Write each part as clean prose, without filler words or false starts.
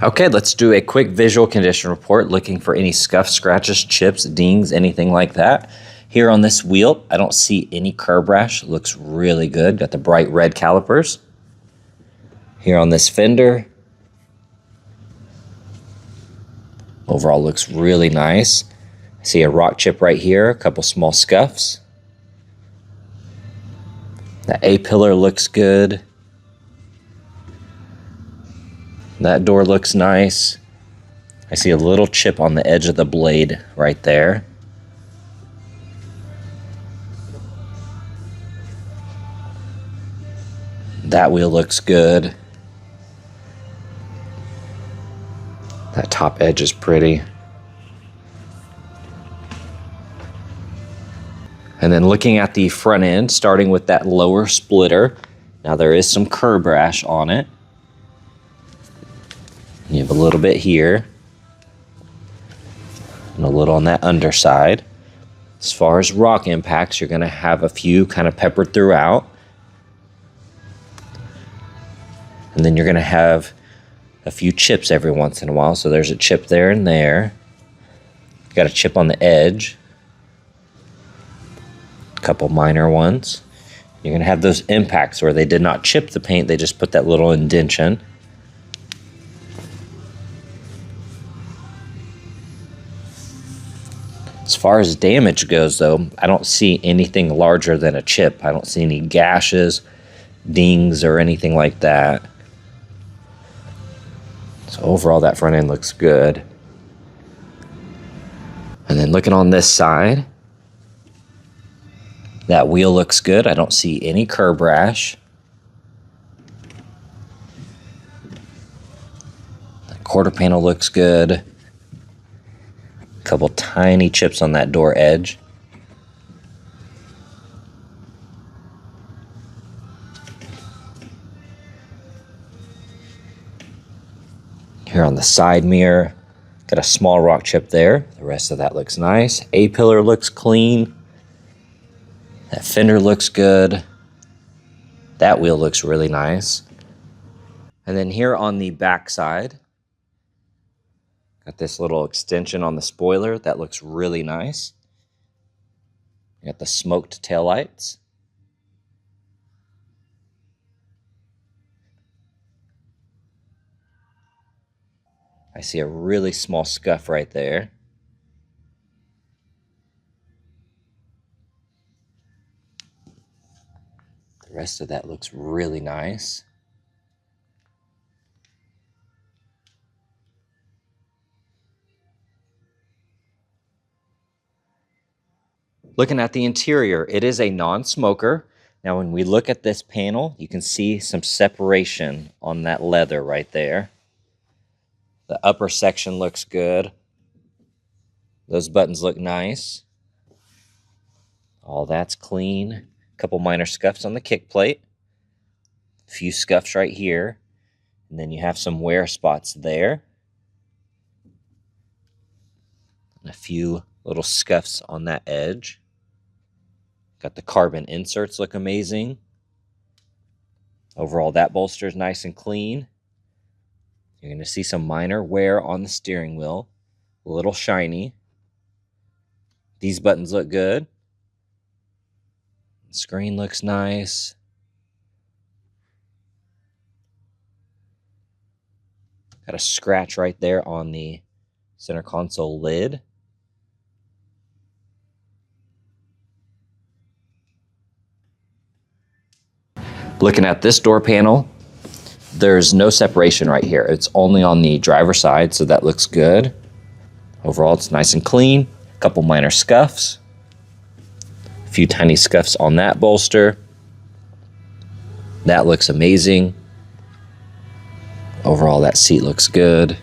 Okay, let's do a quick visual condition report looking for any scuffs, scratches, chips, dings, anything like that. Here on this wheel, I don't see any curb rash. It looks really good. Got the bright red calipers. Here on this fender, overall looks really nice. I see a rock chip right here, a couple small scuffs. The A-pillar looks good. That door looks nice. I see a little chip on the edge of the blade right there. That wheel looks good. That top edge is pretty. And then looking at the front end, starting with that lower splitter, now there is some curb rash on it. You have a little bit here, and a little on that underside. As far as rock impacts, you're going to have a few kind of peppered throughout. And then you're going to have a few chips every once in a while. So there's a chip there and there. Got a chip on the edge. A couple minor ones. You're going to have those impacts where they did not chip the paint, they just put that little indentation. As far as damage goes, though, I don't see anything larger than a chip. I don't see any gashes, dings, or anything like that. So overall, that front end looks good. And then looking on this side, that wheel looks good. I don't see any curb rash. The quarter panel looks good. Couple tiny chips on that door edge. Here on the side mirror, got a small rock chip there. The rest of that looks nice. A-pillar looks clean. That fender looks good. That wheel looks really nice. And then here on the back side, got this little extension on the spoiler. That looks really nice. You got the smoked taillights. I see a really small scuff right there. The rest of that looks really nice. Looking at the interior, it is a non-smoker. Now when we look at this panel, you can see some separation on that leather right there. The upper section looks good. Those buttons look nice. All that's clean. A couple minor scuffs on the kick plate. A few scuffs right here. And then you have some wear spots there. And a few little scuffs on that edge. Got the carbon inserts look amazing. Overall, that bolster is nice and clean. You're going to see some minor wear on the steering wheel. A little shiny. These buttons look good. The screen looks nice. Got a scratch right there on the center console lid. Looking at this door panel, there's no separation right here. It's only on the driver's side, so that looks good. Overall, it's nice and clean. A couple minor scuffs. A few tiny scuffs on that bolster. That looks amazing. Overall, that seat looks good.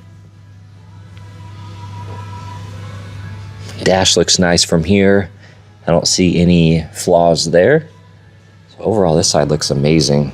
Dash looks nice from here. I don't see any flaws there. So overall, this side looks amazing.